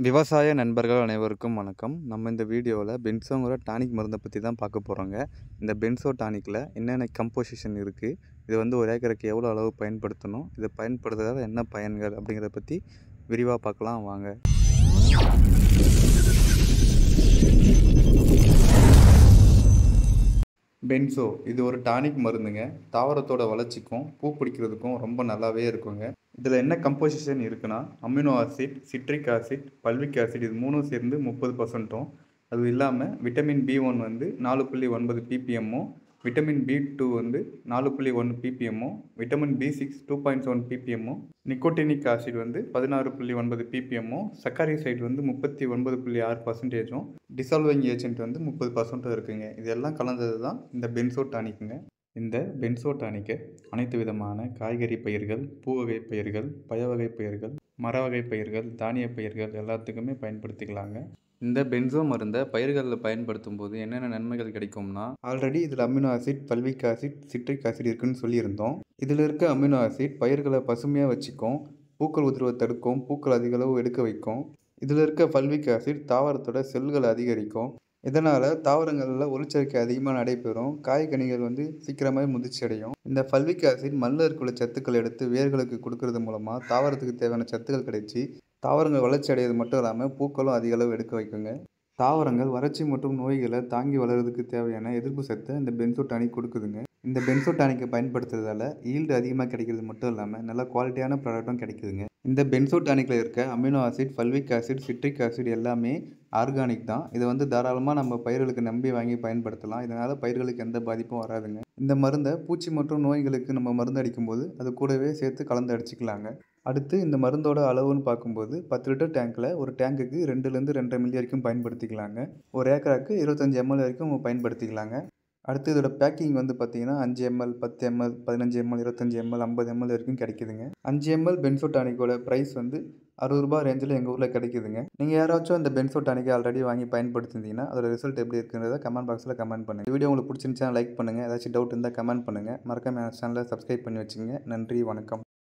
விவசாய நண்பர்கள் அனைவருக்கும் வணக்கம். நம்ம இந்த வீடியோவில் பென்சோங்கிற டானிக் மருந்தை பற்றி தான் பார்க்க போகிறோங்க. இந்த பென்சோ டானிக்கில் என்னென்ன கம்போசிஷன் இருக்குது, இது வந்து ஒரு ஏக்கருக்கு எவ்வளோ அளவு பயன்படுத்தணும், இதை பயன்படுத்துறதால என்ன பயன்கள் அப்படிங்கிறத பற்றி விரிவாக பார்க்கலாம் வாங்க. பென்சோ இது ஒரு டானிக் மருந்துங்க. தாவரத்தோட வளர்ச்சிக்கும் பூ பிடிக்கிறதுக்கும் ரொம்ப நல்லாவே இருக்குங்க. இதில் என்ன கம்போசிஷன் இருக்குன்னா, amino acid, citric acid, fulvic acid இது மூணும் சேர்ந்து 30%. அது இல்லாமல் விட்டமின் B1 வந்து 4.9 ppmமும், விட்டமின் B2 வந்து 4.1 ppmமும், விட்டமின் B6 2.7 ppmமும், நிக்கோட்டினிக் ஆசிட் வந்து 16.9 ppmமும், சக்காரிசைட் வந்து 39.6%, டிசால்விங் ஏஜென்ட் வந்து 30% இருக்குங்க. இதெல்லாம் கலந்தது தான் இந்த பென்சோ டானிக்குங்க. இந்த பென்சோ டானிக்கை அனைத்து விதமான காய்கறி பயிர்கள், பூவகை பயிர்கள், பயவகை பயிர்கள், மரவகை பயிர்கள், தானிய பயிர்கள் எல்லாத்துக்குமே பயன்படுத்திக்கலாங்க. இந்த பென்சோ மருந்தை பயிர்களில் பயன்படுத்தும் போது என்னென்ன நன்மைகள் கிடைக்கும்னா, ஆல்ரெடி இதில் amino acid, fulvic acid, citric acid இருக்குன்னு சொல்லியிருந்தோம். இதில் இருக்க அமினோ ஆசிட் பயிர்களை பசுமையாக வச்சுக்கும், பூக்கள் உதிர்வை தடுக்கும், பூக்கள் அதிக அளவு எடுக்க வைக்கும். இதில் இருக்க பல்விக் ஆசிட் தாவரத்தோட செல்களை அதிகரிக்கும். இதனால் தாவரங்களில் ஒளிச்சேர்க்கை அதிகமாக நடைபெறும். காய்கனிகள் வந்து சீக்கிரமாகவே முதிர்ச்சி அடையும். இந்த பல்விக் ஆசிட் மண்ணில் இருக்கிற சத்துக்கள் எடுத்து வேர்களுக்கு கொடுக்கறது மூலமாக தாவரத்துக்கு தேவையான சத்துக்கள் கிடைச்சி தாவரங்கள் வளர்ச்சி அடைவது மட்டும் இல்லாமல் பூக்களும் அதிக அளவு எடுக்க வைக்குங்க. தாவரங்கள் வறட்சி மற்றும் நோய்களை தாங்கி வளர்கிறதுக்கு தேவையான எதிர்ப்பு சத்தை இந்த பென்சோ டானிக் கொடுக்குதுங்க. இந்த பென்சோ டானிக்கை பயன்படுத்துறதால ஈல்டு அதிகமாக கிடைக்கிறது மட்டும் இல்லாமல் நல்ல குவாலிட்டியான ப்ராடக்ட்டும் கிடைக்குதுங்க. இந்த பென்சோ டானிக்கில் இருக்க amino acid, fulvic acid, citric acid எல்லாமே ஆர்கானிக் தான். இதை வந்து தாராளமாக நம்ம பயிர்களுக்கு நம்பி வாங்கி பயன்படுத்தலாம். இதனால் பயிர்களுக்கு எந்த பாதிப்பும் வராதுங்க. இந்த மருந்தை பூச்சி மற்றும் நோய்களுக்கு நம்ம மருந்து அடிக்கும்போது அது கூடவே சேர்த்து கலந்து அடிச்சுக்கலாங்க. அடுத்து இந்த மருந்தோட அளவுன்னு பார்க்கும்போது 10 லிட்டர் டேங்க்கில் ஒரு டேங்குக்கு 2லேருந்து 2.5 மில்லி வரைக்கும் பயன்படுத்திக்கலாங்க. ஒரு ஏக்கராக்கு 25 ml வரைக்கும் பயன்படுத்திக்கலாங்க. அடுத்து இதோட பேக்கிங் வந்து பார்த்தீங்கன்னா 5 ml, 10 ml, 15 ml, 25 ml, 50 ml வரைக்கும் கிடைக்குதுங்க. 5 ml பென்சோ டானிக்கோட ப்ரைஸ் வந்து ₹60 ரேஞ்சில் எங்கள் ஊரில் கிடைக்குதுங்க. நீங்கள் யாராச்சும் இந்த பென்சோ டானிக்கை ஆல்ரெடி வாங்கி பயன்படுத்தியிருந்தீங்கன்னா அதோட ரிசல்ட் எப்படி இருக்குன்றதை கமெண்ட் பாக்ஸில் கமெண்ட் பண்ணுங்கள். வீடியோ உங்களுக்கு பிடிச்சிருந்துச்சுன்னா லைக் பண்ணுங்கள். ஏதாச்சும் டவுட் இருந்தால் கமெண்ட் பண்ணுங்கள். மறக்காம என் சேனலை சப்ஸ்கிரைப் பண்ணி வச்சுங்க. நன்றி, வணக்கம்.